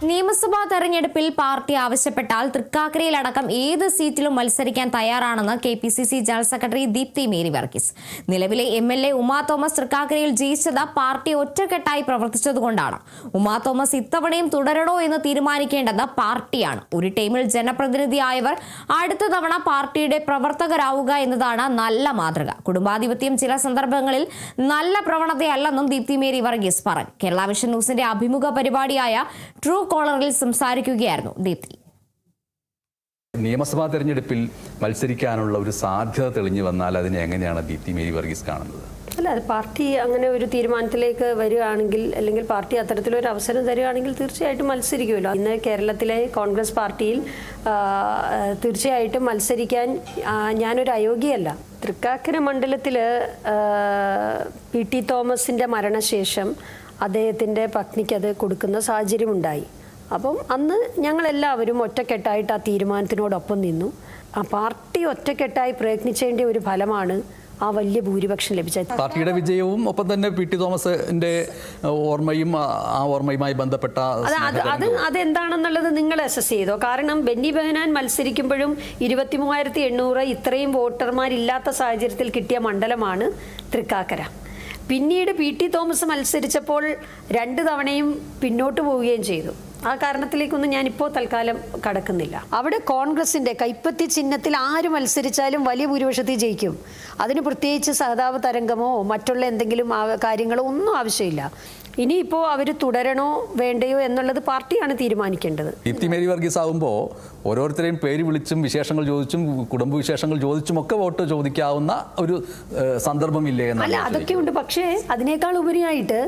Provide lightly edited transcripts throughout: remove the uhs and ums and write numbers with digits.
നിയമസഭാ തെരഞ്ഞെടുപ്പിൽ പാർട്ടി ആവശ്യപ്പെട്ടാൽ തൃക്കാക്കരയിലടക്കം ഏത് സീറ്റിലും മത്സരിക്കാൻ തയ്യാറാണെന്ന് KPCC general secretary Deepthi Mary Varghese. നിലവിലെ എംഎൽഎ ഉമാ തോമസ് തൃക്കാക്കരയിൽ ജയിച്ചത് പാർട്ടി ഒറ്റക്കെട്ടായി പ്രവർത്തിച്ചതുകൊണ്ടാണ്. ഉമാ തോമസ് ഇത്തവണയും തുടരണോ എന്ന് തീരുമാനിക്കേണ്ടത് പാർട്ടിയാണ്. ഒരു ടീമിൽ ജനപ്രതിനിധിയായവർ അടുത്ത തവണ പാർട്ടിയുടെ പ്രവർത്തകരാവുക എന്നതാണ് നല്ല മാതൃക. കുടുംബാധിപത്യം ചില സന്ദർഭങ്ങളിൽ നല്ല പ്രവണതയല്ലെന്നും ദീപ്തി മേരി വർഗീസ് പറഞ്ഞു. കേരള വിഷൻ ന്യൂസിന്റെ അഭിമുഖ പരിപാടിയായ ട്രൂ കോളറിൽ സംസാരിക്കുകയായിരുന്നു ദീപ്തി. നിയമസഭാ തെരഞ്ഞെടുപ്പിൽ മത്സരിക്കാനുള്ള ഒരു സാധ്യത തെളിഞ്ഞു വന്നാൽ അതിനെ എങ്ങനെയാണ് ദീപ്തി മേരി വർഗീസ് കാണുന്നത്? അല്ല, പാർട്ടി അങ്ങനെ ഒരു തീരുമാനത്തിലേക്ക് വരികയാണെങ്കിൽ, അല്ലെങ്കിൽ പാർട്ടി അത്തരത്തിലൊരു അവസരം തരികയാണെങ്കിൽ തീർച്ചയായിട്ടും മത്സരിക്കുമല്ലോ. ഇന്ന് കേരളത്തിലെ കോൺഗ്രസ് പാർട്ടിയിൽ തീർച്ചയായിട്ടും മത്സരിക്കാൻ ഞാനൊരു അയോഗ്യയല്ല. തൃക്കാക്കര മണ്ഡലത്തിൽ PT തോമസിൻ്റെ മരണശേഷം അദ്ദേഹത്തിൻ്റെ പത്നിക്ക് അത് കൊടുക്കുന്ന സാഹചര്യമുണ്ടായി. അപ്പം അന്ന് ഞങ്ങളെല്ലാവരും ഒറ്റക്കെട്ടായിട്ട് ആ തീരുമാനത്തിനോടൊപ്പം നിന്നു. ആ പാർട്ടി ഒറ്റക്കെട്ടായി പ്രയത്നിച്ചതിൻ്റെ ഒരു ഫലമാണ് ആ വലിയ ഭൂരിപക്ഷം ലഭിച്ചത്. പാർട്ടിയുടെ വിജയവും ഒപ്പം തന്നെ PT തോമസിന്റെ ഓർമ്മയും ആ ഓർമ്മയുമായി ബന്ധപ്പെട്ട അതെന്താണെന്നുള്ളത് നിങ്ങൾ അസസ് ചെയ്തോ? കാരണം ബെന്നി ബെഹനാൻ മത്സരിക്കുമ്പോഴും 23,800 ഇത്രയും വോട്ടർമാരില്ലാത്ത സാഹചര്യത്തിൽ കിട്ടിയ മണ്ഡലമാണ് തൃക്കാക്കര. പിന്നീട് PT തോമസ് മത്സരിച്ചപ്പോൾ 2 തവണയും പിന്നോട്ട് പോവുകയും ചെയ്തു. ആ കാരണത്തിലേക്കൊന്നും ഞാനിപ്പോൾ തൽക്കാലം കടക്കുന്നില്ല. അവിടെ കോൺഗ്രസിൻ്റെ കൈപ്പത്തി ചിഹ്നത്തിൽ ആര് മത്സരിച്ചാലും വലിയ ഭൂരിപക്ഷത്തിൽ ജയിക്കും. അതിന് പ്രത്യേകിച്ച് സഹതാപ തരംഗമോ മറ്റുള്ള എന്തെങ്കിലും കാര്യങ്ങളോ ഒന്നും ആവശ്യമില്ല. ഇനിയിപ്പോൾ അവർ തുടരണോ വേണ്ടയോ എന്നുള്ളത് പാർട്ടിയാണ് തീരുമാനിക്കേണ്ടത്. ദീപ്തി മേരി വർഗീസ് ആകുമ്പോൾ ഓരോരുത്തരെയും പേര് വിളിച്ചും വിശേഷങ്ങൾ ചോദിച്ചും കുടുംബ വിശേഷങ്ങൾ ചോദിച്ചും ഒക്കെ വോട്ട് ചോദിക്കാവുന്ന ഒരു സന്ദർഭമില്ലേ? അല്ല, അതൊക്കെ ഉണ്ട്. പക്ഷേ അതിനേക്കാൾ ഉപരിയായിട്ട്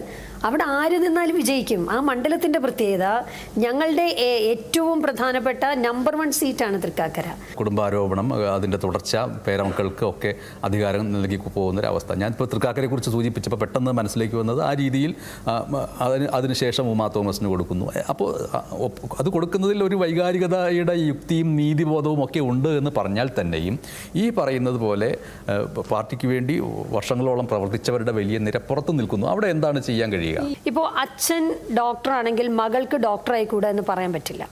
അവിടെ ആര് നിന്നാലും വിജയിക്കും. ആ മണ്ഡലത്തിന്റെ പ്രത്യേകത, ഞങ്ങളുടെ ഏറ്റവും പ്രധാനപ്പെട്ട നമ്പർ 1 സീറ്റാണ് തൃക്കാക്കര. കുടുംബാരോപണം, അതിന്റെ തുടർച്ച, പേരമക്കൾക്ക് ഒക്കെ അധികാരം നൽകി പോകുന്നൊരവസ്ഥ. ഞാൻ ഇപ്പോൾ തൃക്കാക്കരയെ കുറിച്ച് സൂചിപ്പിച്ചപ്പോൾ പെട്ടെന്ന് മനസ്സിലേക്ക് വന്നത് ആ രീതിയിൽ അതിനുശേഷം ഉമാ തോമസിന് കൊടുക്കുന്നു. അപ്പോൾ അത് കൊടുക്കുന്നതിൽ ഒരു വൈകാരികതയുടെ യുക്തിയും നീതിബോധവും ഒക്കെ ഉണ്ട് എന്ന് പറഞ്ഞാൽ തന്നെയും ഈ പറയുന്നത് പോലെ പാർട്ടിക്ക് വേണ്ടി വർഷങ്ങളോളം പ്രവർത്തിച്ചവരുടെ വലിയ നിര പുറത്തു നിൽക്കുന്നു. അവിടെ എന്താണ് ചെയ്യാൻ കഴിയുക? ഇപ്പോൾ അച്ഛൻ ഡോക്ടറാണെങ്കിൽ മകൾക്ക് ഡോക്ടറായി കൂടെ എന്ന് പറയാൻ പറ്റില്ല.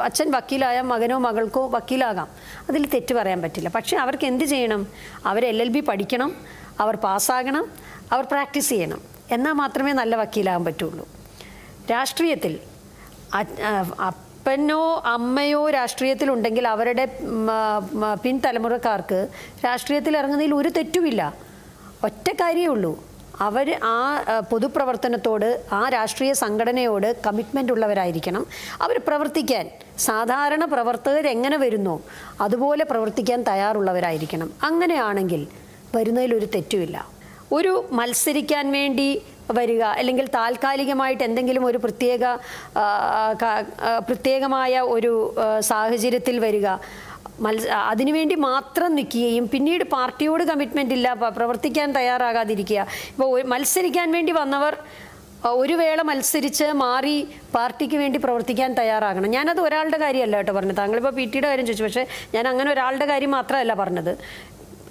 അച്ഛൻ വക്കീലായ മകനോ മകൾക്കോ വക്കീലാകാം, അതിൽ തെറ്റ് പറയാൻ പറ്റില്ല. പക്ഷേ അവർക്ക് എന്ത് ചെയ്യണം? അവർ LLB പഠിക്കണം, അവർ പാസ്സാകണം, അവർ പ്രാക്ടീസ് ചെയ്യണം. എന്നാൽ മാത്രമേ നല്ല വക്കീലാകാൻ പറ്റുള്ളൂ. രാഷ്ട്രീയത്തിൽ അപ്പനോ അമ്മയോ രാഷ്ട്രീയത്തിലുണ്ടെങ്കിൽ അവരുടെ പിൻതലമുറക്കാർക്ക് രാഷ്ട്രീയത്തിൽ ഇറങ്ങുന്നതിൽ ഒരു തെറ്റുമില്ല. ഒറ്റ കാര്യമേ ഉള്ളൂ, അവർ ആ പൊതുപ്രവർത്തനത്തോട്, ആ രാഷ്ട്രീയ സംഘടനയോട് കമ്മിറ്റ്മെൻ്റ് ഉള്ളവരായിരിക്കണം. അവർ പ്രവർത്തിക്കാൻ, സാധാരണ പ്രവർത്തകർ എങ്ങനെ വരുന്നോ അതുപോലെ പ്രവർത്തിക്കാൻ തയ്യാറുള്ളവരായിരിക്കണം. അങ്ങനെയാണെങ്കിൽ വരുന്നതിലൊരു തെറ്റുമില്ല. ഒരു മത്സരിക്കാൻ വേണ്ടി വരിക, അല്ലെങ്കിൽ താൽക്കാലികമായിട്ട് എന്തെങ്കിലും ഒരു പ്രത്യേകമായ ഒരു സാഹചര്യത്തിൽ വരിക, അതിനുവേണ്ടി മാത്രം നിൽക്കുകയും പിന്നീട് പാർട്ടിയോട് കമ്മിറ്റ്മെൻ്റ് ഇല്ല, പ്രവർത്തിക്കാൻ തയ്യാറാകാതിരിക്കുക. ഇപ്പോൾ മത്സരിക്കാൻ വേണ്ടി വന്നവർ ഒരു വേള മത്സരിച്ച് മാറി പാർട്ടിക്ക് വേണ്ടി പ്രവർത്തിക്കാൻ തയ്യാറാകണം. ഞാനത് ഒരാളുടെ കാര്യമല്ല കേട്ടോ പറഞ്ഞത്. താങ്കളിപ്പോൾ PT കാര്യം ചോദിച്ചു, പക്ഷേ ഞാൻ അങ്ങനെ ഒരാളുടെ കാര്യം മാത്രമല്ല പറഞ്ഞത്.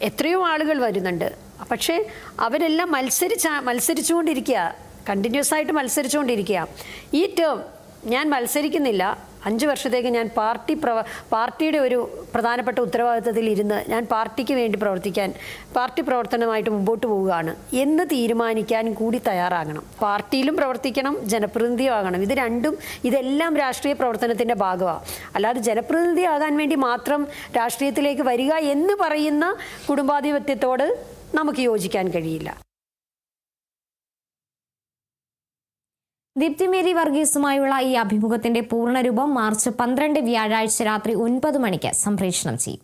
എത്രയോ ആളുകൾ വരുന്നുണ്ട്. പക്ഷേ അവരെല്ലാം മത്സരിച്ചുകൊണ്ടിരിക്കുക, കണ്ടിന്യൂസ് ആയിട്ട് മത്സരിച്ചുകൊണ്ടിരിക്കുക. ഈ ടേം ഞാൻ മത്സരിക്കുന്നില്ല, 5 വർഷത്തേക്ക് ഞാൻ പാർട്ടിയുടെ ഒരു പ്രധാനപ്പെട്ട ഉത്തരവാദിത്തത്തിൽ ഇരുന്ന് ഞാൻ പാർട്ടിക്ക് വേണ്ടി പ്രവർത്തിക്കാൻ, പാർട്ടി പ്രവർത്തനമായിട്ട് മുമ്പോട്ട് പോവുകയാണ് എന്ന് തീരുമാനിക്കാൻ കൂടി തയ്യാറാകണം. പാർട്ടിയിലും പ്രവർത്തിക്കണം, ജനപ്രതിനിധിയാകണം. ഇതെല്ലാം രാഷ്ട്രീയ പ്രവർത്തനത്തിൻ്റെ ഭാഗമാണ്. അല്ലാതെ ജനപ്രതിനിധിയാകാൻ വേണ്ടി മാത്രം രാഷ്ട്രീയത്തിലേക്ക് വരിക എന്ന് പറയുന്ന കുടുംബാധിപത്യത്തോട് നമുക്ക് യോജിക്കാൻ കഴിയില്ല. ദീപ്തി മേരി വർഗീസുമായുള്ള ഈ അഭിമുഖത്തിന്റെ പൂർണ്ണരൂപം മാർച്ച് 12 വ്യാഴാഴ്ച രാത്രി 9 മണിക്ക് സംപ്രേഷണം ചെയ്യും.